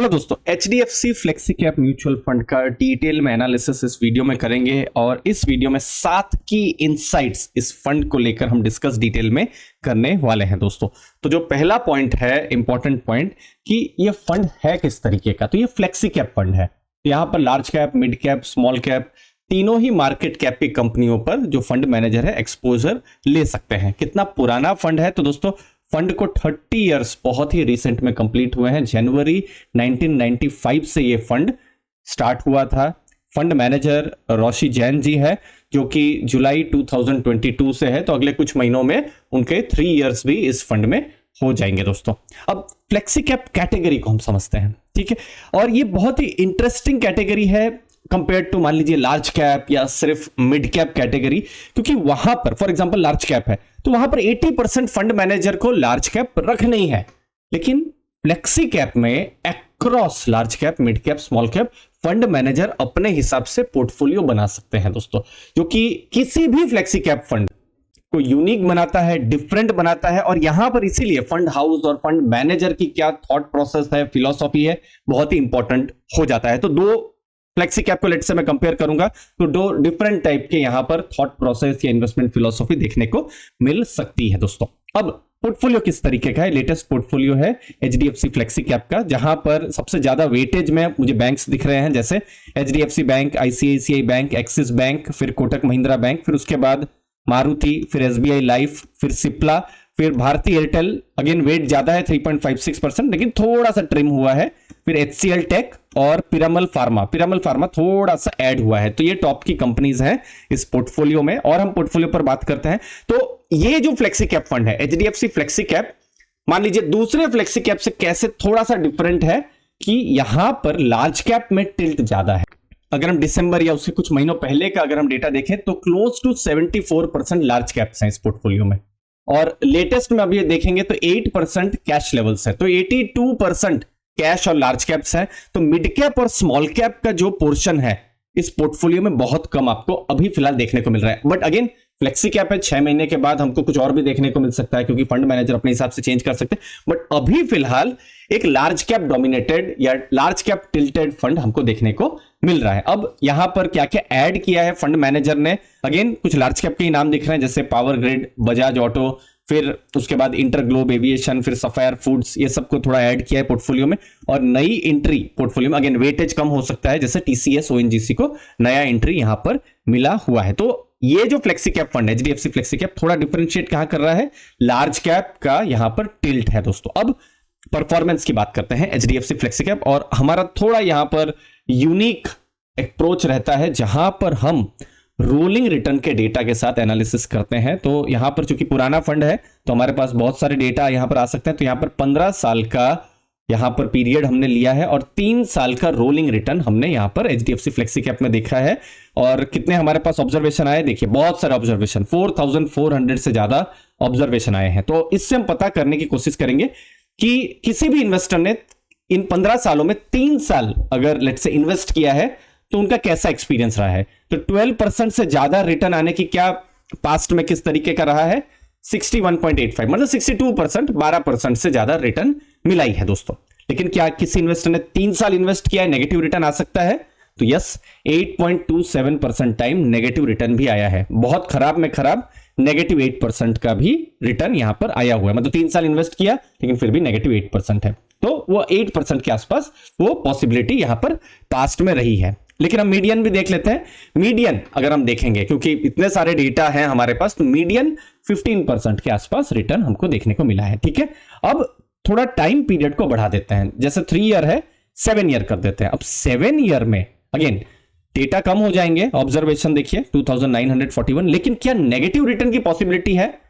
Hello दोस्तों, HDFC flexi cap mutual fund का detail में एनालिसिस इस वीडियो में करेंगे और इस वीडियो में 7 की इनसाइट्स इस फंड को लेकर हम डिस्कस डिटेल में करने वाले हैं दोस्तों। तो जो पहला पॉइंट है, इंपॉर्टेंट पॉइंट, कि ये फंड है किस तरीके का। तो ये फ्लेक्सी कैप फंड है। यहां पर large cap, mid cap, small cap, तीनों ही मार्केट कैप की कंपनियों पर जो फंड मैनेजर है एक्सपोजर ले सकते हैं। कितना पुराना फंड है, तो दोस्तों फंड को 30 इयर्स बहुत ही रिसेंट में कंप्लीट हुए हैं। जनवरी 1995 से ये फंड स्टार्ट हुआ था। फंड मैनेजर रोशी जैन जी है, जो कि जुलाई 2022 से है। तो अगले कुछ महीनों में उनके 3 इयर्स भी इस फंड में हो जाएंगे दोस्तों। अब फ्लेक्सी कैप कैटेगरी को हम समझते हैं, ठीक है। और ये बहुत ही इंटरेस्टिंग कैटेगरी है कंपेयर टू मान लीजिए लार्ज कैप या सिर्फ मिड कैप कैटेगरी, क्योंकि वहां पर फॉर एग्जांपल लार्ज कैप है तो वहां पर 80% फंड मैनेजर को लार्ज कैप रखना ही है। लेकिन फ्लेक्सी कैप में across large cap, mid cap, small cap fund manager अपने हिसाब से पोर्टफोलियो बना सकते हैं दोस्तों, जो कि किसी भी फ्लेक्सी कैप फंड को यूनिक बनाता है, डिफरेंट बनाता है। और यहां पर इसीलिए फंड हाउस और फंड मैनेजर की क्या थॉट प्रोसेस है, फिलॉसफी है, बहुत ही इंपॉर्टेंट हो जाता है। तो दो फ्लेक्सी कैप को लेट से मैं कंपेयर करूंगा तो दो डिफरेंट टाइप के यहां पर थॉट प्रोसेस या इन्वेस्टमेंट फिलॉसफी देखने को मिल सकती है दोस्तों। अब पोर्टफोलियो किस तरीके का है, लेटेस्ट पोर्टफोलियो है HDFC फ्लेक्सी कैप का, जहां पर सबसे ज्यादा वेटेज में मुझे बैंक्स दिख रहे हैं, जैसे HDFC bank, ICICI bank, axis bank, फिर कोटक महिंद्रा बैंक, फिर उसके बाद मारुति, फिर SBI लाइफ, फिर सिप्ला, फिर भारती एयरटेल। अगेन वेट ज्यादा है 3.56%, लेकिन थोड़ा सा ट्रिम हुआ है। फिर HCL टेक और पिरामल फार्मा थोड़ा सा ऐड हुआ है। तो ये टॉप की कंपनीज हैं इस पोर्टफोलियो में। और हम पोर्टफोलियो पर बात करते हैं तो ये जो फ्लेक्सी कैप फंड है HDFC फ्लेक्सी कैप, मान लीजिए दूसरे फ्लेक्सी कैप से कैसे थोड़ा सा डिफरेंट है कि यहां पर लार्ज कैप में टिल्ट ज्यादा है। अगर हम दिसंबर या उससे कुछ महीनों पहले का अगर हम डेटा देखें तो क्लोज टू 74% लार्ज कैप्स हैं इस पोर्टफोलियो में। और लेटेस्ट में अभी देखेंगे तो 8% कैश लेवल्स है, तो 82% कैश और लार्ज कैप्स है। तो मिड कैप और स्मॉल कैप का जो पोर्शन है इस पोर्टफोलियो में बहुत कम आपको अभी फिलहाल देखने को मिल रहा है। बट अगेन फ्लेक्सी कैप है, 6 महीने के बाद हमको कुछ और भी देखने को मिल सकता है, क्योंकि फंड मैनेजर अपने हिसाब से चेंज कर सकते हैं। बट अभी फिलहाल एक लार्ज कैप डोमिनेटेड या लार्ज कैप टिल्टेड फंड हमको देखने को मिल रहा है। अब यहां पर क्या क्या ऐड किया है फंड मैनेजर ने, अगेन कुछ लार्ज कैप के ही नाम दिख रहे हैं, जैसे पावर ग्रिड, बजाज ऑटो, फिर उसके बाद इंटरग्लोब एविएशन, फिर सफायर फूड्स, ये सबको थोड़ा ऐड किया है पोर्टफोलियो में। और नई एंट्री पोर्टफोलियो में, अगेन वेटेज कम हो सकता है, जैसे TCS ONGC को नया एंट्री यहां पर मिला हुआ है। तो ये जो फ्लेक्सी कैप फंड है HDFC फ्लेक्सी कैप, थोड़ा डिफरेंशिएट कहां कर रहा है, लार्ज कैप का यहां पर टिल्ट है दोस्तों। अब परफॉर्मेंस की बात करते हैं HDFC फ्लेक्सी कैप, और हमारा थोड़ा यहां पर यूनिक अप्रोच रहता है, जहां पर हम रोलिंग रिटर्न के डेटा के साथ एनालिसिस करते हैं। तो यहां पर चूंकि पुराना फंड है तो हमारे पास बहुत सारे डेटा यहां पर आ सकते हैं। तो यहां पर 15 साल का यहां पर पीरियड हमने लिया है और 3 साल का रोलिंग रिटर्न हमने यहां पर HDFC फ्लेक्सी कैप में देखा है। और कितने हमारे पास ऑब्जर्वेशन आए, देखिए बहुत सारे ऑब्जर्वेशन, 4400 से ज्यादा ऑब्जर्वेशन आए हैं। तो इससे हम पता करने की कोशिश करेंगे कि किसी भी इन्वेस्टर ने इन 15 सालों में 3 साल अगर लेट से इन्वेस्ट किया है तो उनका कैसा एक्सपीरियंस रहा है। तो 12% से ज्यादा रिटर्न आने की क्या पास्ट में किस तरीके का रहा है, 61.85, मतलब 62%, 12% से ज्यादा रिटर्न मिला ही है दोस्तों। लेकिन क्या किसी इन्वेस्टर ने 3 साल इन्वेस्ट किया है, नेगेटिव रिटर्न आ सकता है? तो यस, 8.27% टाइम नेगेटिव रिटर्न भी आया है। बहुत खराब में खराब नेगेटिव 8% का भी रिटर्न यहां पर आया हुआ है। मतलब 3 साल इन्वेस्ट किया लेकिन फिर भी नेगेटिव 8% है। तो वो 8% के आसपास वो पॉसिबिलिटी यहां पर पास्ट में रही है। लेकिन हम मीडियन भी देख लेते हैं। मीडियन अगर हम देखेंगे, क्योंकि इतने सारे डेटा हैं हमारे पास, तो मीडियन 15% के आसपास रिटर्न हमको देखने को मिला है, ठीक है। अब थोड़ा टाइम पीरियड को बढ़ा देते हैं, जैसे 3 ईयर है 7 ईयर कर देते हैं। अब 7 ईयर में अगेन डेटा कम हो जाएंगे, ऑब्जर्वेशन देखिए 2941, लेकिन क्या नेगेटिव रिटर्न की पॉसिबिलिटी है?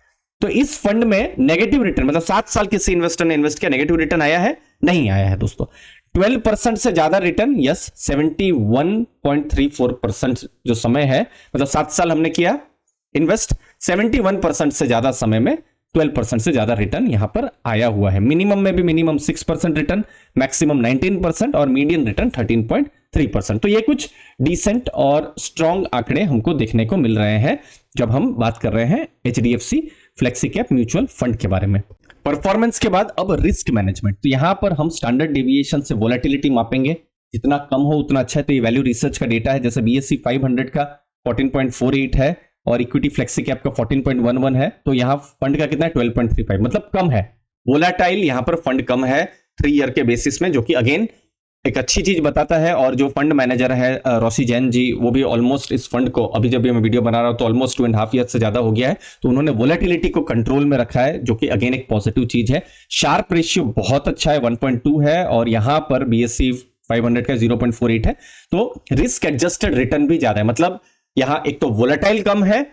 तो इस फंड में नेगेटिव रिटर्न, मतलब 7 साल किसी इन्वेस्टर ने इन्वेस्ट किया, नेगेटिव रिटर्न आया है? नहीं आया है दोस्तों। 12% से ज्यादा रिटर्न, यस, 71.34% जो समय है, मतलब 7 साल हमने किया इन्वेस्ट, 71% से ज्यादा समय में 12% से ज्यादा रिटर्न यहां पर आया हुआ है। मिनिमम में भी मिनिमम 6% रिटर्न, मैक्सिमम 19% और मीडियन रिटर्न 13.3%। तो ये कुछ डिसेंट और स्ट्रॉन्ग आंकड़े हमको देखने को मिल रहे हैं जब हम बात कर रहे हैं HDFC flexi cap mutual fund के बारे में। परफॉर्मेंस के बाद अब रिस्क मैनेजमेंट। तो यहां पर हम स्टैंडर्ड डेविएशन से वोलेटिलिटी मापेंगे, जितना कम हो उतना अच्छा है। तो ये वैल्यू रिसर्च का डेटा है, जैसे BSE 500 का 14.48 है और इक्विटी फ्लेक्सी कैप का 14.11 है। तो यहाँ फंड का कितना है 12.35, मतलब कम है, वोलेटाइल यहाँ पर फंड कम है 3 ईयर के बेसिस में, जो कि अगेन एक अच्छी चीज बताता है। और जो फंड मैनेजर है रोशी जैन जी, वो भी ऑलमोस्ट इस फंड को, अभी जब मैं वीडियो बना रहा हूं तो ऑलमोस्ट 2.5 ईयर से ज्यादा हो गया है, तो उन्होंने वोलेटिलिटी को कंट्रोल में रखा है, जो कि अगेन एक पॉजिटिव चीज है। शार्प रेशियो बहुत अच्छा है, 1.2 है, और यहां पर BSE 500 का 0.48 है। तो रिस्क एडजस्टेड रिटर्न भी ज्यादा है, मतलब यहां एक तो वोलेटाइल कम है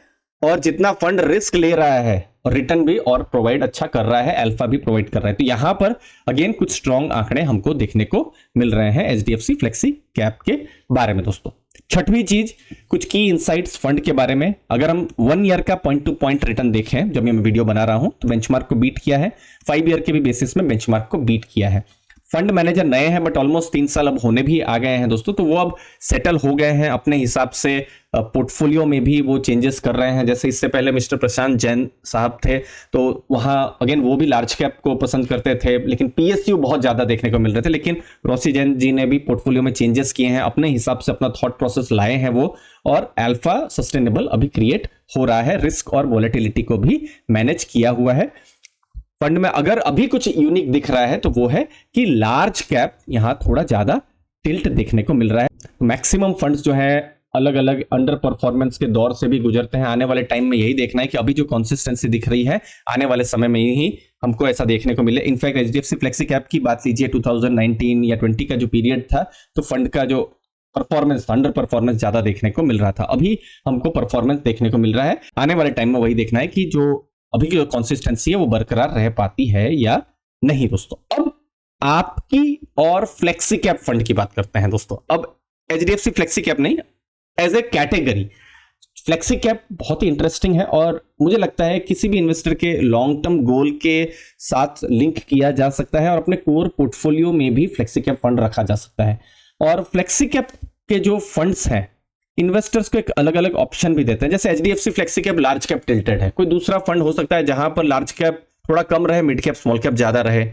और जितना फंड रिस्क ले रहा है और रिटर्न भी और प्रोवाइड अच्छा कर रहा है, अल्फा भी प्रोवाइड कर रहा है। तो यहां पर अगेन कुछ स्ट्रॉन्ग आंकड़े हमको देखने को मिल रहे हैं HDFC फ्लेक्सी कैप के बारे में। दोस्तों छठवीं चीज, कुछ की इनसाइट्स फंड के बारे में। अगर हम 1 ईयर का पॉइंट टू पॉइंट रिटर्न देखें, जब मैं वीडियो बना रहा हूं, तो बेंचमार्क को बीट किया है, 5 ईयर के भी बेसिस में बेंचमार्क को बीट किया है। फंड मैनेजर नए हैं, बट ऑलमोस्ट 3 साल अब होने भी आ गए हैं दोस्तों, तो वो अब सेटल हो गए हैं अपने हिसाब से। पोर्टफोलियो में भी वो चेंजेस कर रहे हैं, जैसे इससे पहले मिस्टर प्रशांत जैन साहब थे, तो वहां अगेन वो भी लार्ज कैप को पसंद करते थे, लेकिन PSU बहुत ज्यादा देखने को मिल रहे थे। लेकिन रोशी जैन जी ने भी पोर्टफोलियो में चेंजेस किए हैं, अपने हिसाब से अपना थॉट प्रोसेस लाए हैं वो, और अल्फा सस्टेनेबल अभी क्रिएट हो रहा है। रिस्क और वोलेटिलिटी को भी मैनेज किया हुआ है फंड में। अगर अभी कुछ यूनिक दिख रहा है तो वो है कि लार्ज कैप यहां थोड़ा ज्यादा टिल्ट देखने को मिल रहा है। मैक्सिमम फंड्स जो है अलग अलग अंडर परफॉर्मेंस के दौर से भी गुजरते हैं। आने वाले टाइम में यही देखना है कि अभी जो कंसिस्टेंसी दिख रही है, आने वाले समय में ही हमको ऐसा देखने को मिले। इनफैक्ट HDFC फ्लेक्सी कैप की बात लीजिए, 2019 या 20 का जो पीरियड था, तो फंड का जो परफॉर्मेंस, अंडर परफॉर्मेंस ज्यादा देखने को मिल रहा था। अभी हमको परफॉर्मेंस देखने को मिल रहा है, आने वाले टाइम में वही देखना है कि जो अभी की जो कंसिस्टेंसी है वो बरकरार रह पाती है या नहीं। दोस्तों अब आपकी और फ्लेक्सी कैप फंड की बात करते हैं। दोस्तों अब HDFC फ्लेक्सी कैप नहीं, as a category flexi cap बहुत ही इंटरेस्टिंग है, और मुझे लगता है किसी भी इन्वेस्टर के लॉन्ग टर्म गोल के साथ लिंक किया जा सकता है, और अपने कोर पोर्टफोलियो में भी फ्लेक्सी कैप फंड रखा जा सकता है। और फ्लेक्सी कैप के जो फंड्स हैं, इन्वेस्टर्स को एक अलग अलग ऑप्शन भी देते हैं। जैसे HDFC flexi cap large cap tilted है, कोई दूसरा फंड हो सकता है जहां पर लार्ज कैप थोड़ा कम रहे, मिड कैप स्मॉल कैप ज्यादा रहे,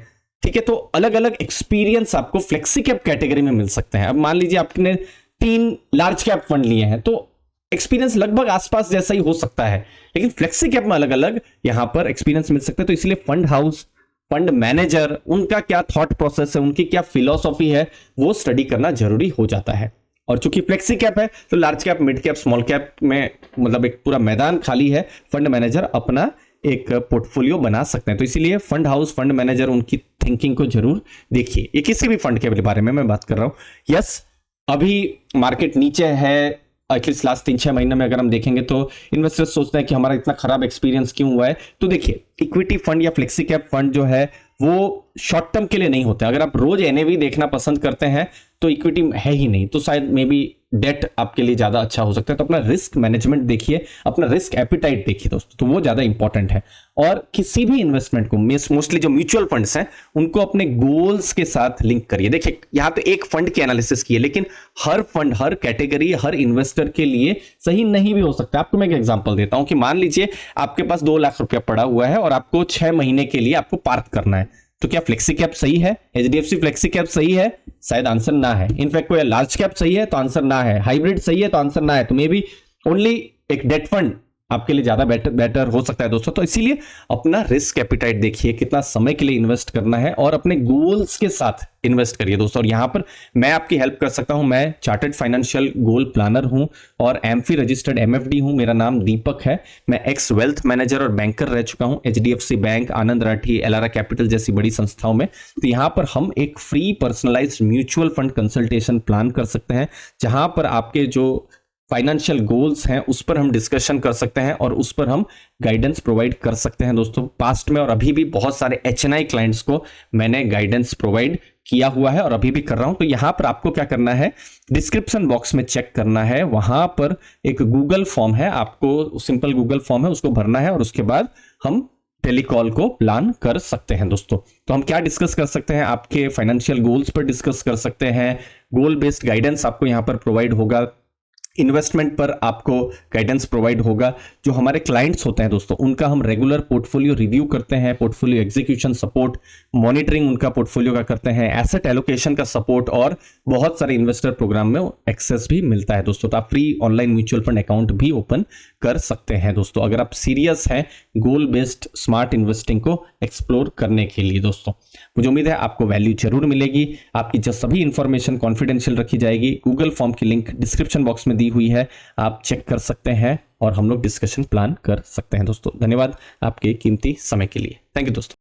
ठीक है। तो अलग अलग एक्सपीरियंस आपको फ्लेक्सी कैप कैटेगरी में मिल सकते हैं। अब मान लीजिए आपने 3 लार्ज कैप फंड लिए हैं, तो एक्सपीरियंस लगभग आसपास जैसा ही हो सकता है, लेकिन फ्लेक्सी कैप में अलग अलग यहां पर एक्सपीरियंस मिल सकता है। तो इसलिए फंड हाउस, फंड मैनेजर, उनका क्या थॉट प्रोसेस है, उनकी क्या फिलॉसफी है, वो स्टडी करना जरूरी हो जाता है। और चूंकि फ्लेक्सी कैप है तो large cap, mid cap, small cap में मतलब एक पूरा मैदान खाली है, फंड मैनेजर अपना एक पोर्टफोलियो बना सकते हैं। तो इसीलिए फंड हाउस, फंड मैनेजर, उनकी थिंकिंग को जरूर देखिए। ये किसी भी फंड के बारे में मैं बात कर रहा हूं। यस, अभी मार्केट नीचे है, एटलीस्ट लास्ट 3-6 महीने में अगर हम देखेंगे तो इन्वेस्टर्स सोचते हैं कि हमारा इतना खराब एक्सपीरियंस क्यों हुआ है। तो देखिए, इक्विटी फंड या फ्लेक्सी कैप फंड जो है वो शॉर्ट टर्म के लिए नहीं होते। अगर आप रोज NAV देखना पसंद करते हैं तो इक्विटी है ही नहीं, तो शायद मे बी डेट आपके लिए ज्यादा अच्छा हो सकता है। तो अपना रिस्क मैनेजमेंट देखिए, अपना रिस्क एपिटाइट देखिए दोस्तों, तो वो ज्यादा इंपॉर्टेंट है। और किसी भी इन्वेस्टमेंट को, मोस्टली जो म्यूचुअल फंड्स हैं, उनको अपने गोल्स के साथ लिंक करिए। देखिए यहां तो एक फंड की एनालिसिस की है, लेकिन हर फंड, हर कैटेगरी, हर इन्वेस्टर के लिए सही नहीं भी हो सकता। आपको मैं एक एग्जांपल देता हूं कि मान लीजिए आपके पास 2 लाख रुपया पड़ा हुआ है और आपको 6 महीने के लिए आपको पार्क करना है, तो क्या फ्लेक्सी कैप सही है? HDFC फ्लेक्सी कैप सही है? शायद आंसर ना है। इनफैक्ट कोई लार्ज कैप सही है तो आंसर ना है, हाइब्रिड सही है तो आंसर ना है, तो मे बी ओनली एक डेट फंड आपके लिए ज्यादा बेटर हो सकता है दोस्तों। तो इसीलिए अपना रिस्क एपिटाइट देखिए, कितना समय के लिए इन्वेस्ट करना है, और अपने गोल्स के साथ इन्वेस्ट करिए दोस्तों। और यहां पर मैं आपकी हेल्प कर सकता हूं। मैं चार्टर्ड फाइनेंशियल गोल प्लानर हूं और एमफी रजिस्टर्ड MFD हूं। मेरा नाम दीपक है। मैं एक्स वेल्थ मैनेजर और बैंकर रह चुका हूं HDFC बैंक, आनंद राठी, एलारा कैपिटल जैसी बड़ी संस्थाओं में। तो यहां पर हम एक free personalised mutual fund consultation plan कर सकते हैं, जहां पर आपके जो फाइनेंशियल गोल्स हैं उस पर हम डिस्कशन कर सकते हैं और उस पर हम गाइडेंस प्रोवाइड कर सकते हैं दोस्तों। पास्ट में और अभी भी बहुत सारे HNI क्लाइंट्स को मैंने गाइडेंस प्रोवाइड किया हुआ है और अभी भी कर रहा हूं। तो यहां पर आपको क्या करना है, डिस्क्रिप्शन बॉक्स में चेक करना है, वहां पर एक गूगल फॉर्म है, आपको सिंपल गूगल फॉर्म है, उसको भरना है और उसके बाद हम टेलीकॉल को प्लान कर सकते हैं दोस्तों। तो हम क्या डिस्कस कर सकते हैं, आपके फाइनेंशियल गोल्स पर डिस्कस कर सकते हैं, गोल बेस्ड गाइडेंस आपको यहां पर प्रोवाइड होगा, इन्वेस्टमेंट पर आपको गाइडेंस प्रोवाइड होगा। जो हमारे क्लाइंट्स होते हैं दोस्तों, उनका हम रेगुलर पोर्टफोलियो रिव्यू करते हैं, पोर्टफोलियो एग्जीक्यूशन सपोर्ट, मॉनिटरिंग उनका पोर्टफोलियो का करते हैं, एसेट एलोकेशन का सपोर्ट और बहुत सारे इन्वेस्टर प्रोग्राम में एक्सेस भी मिलता है दोस्तों। तो आप free online mutual fund account भी ओपन कर सकते हैं दोस्तों, अगर आप सीरियस हैं गोल बेस्ड स्मार्ट इन्वेस्टिंग को एक्सप्लोर करने के लिए। दोस्तों मुझे उम्मीद है आपको वैल्यू जरूर मिलेगी। आपकी जो सभी इंफॉर्मेशन कॉन्फिडेंशियल रखी जाएगी। गूगल फॉर्म की लिंक डिस्क्रिप्शन बॉक्स में दी हुई है, आप चेक कर सकते हैं और हम लोग डिस्कशन प्लान कर सकते हैं। दोस्तों धन्यवाद आपके कीमती समय के लिए। थैंक यू दोस्तों।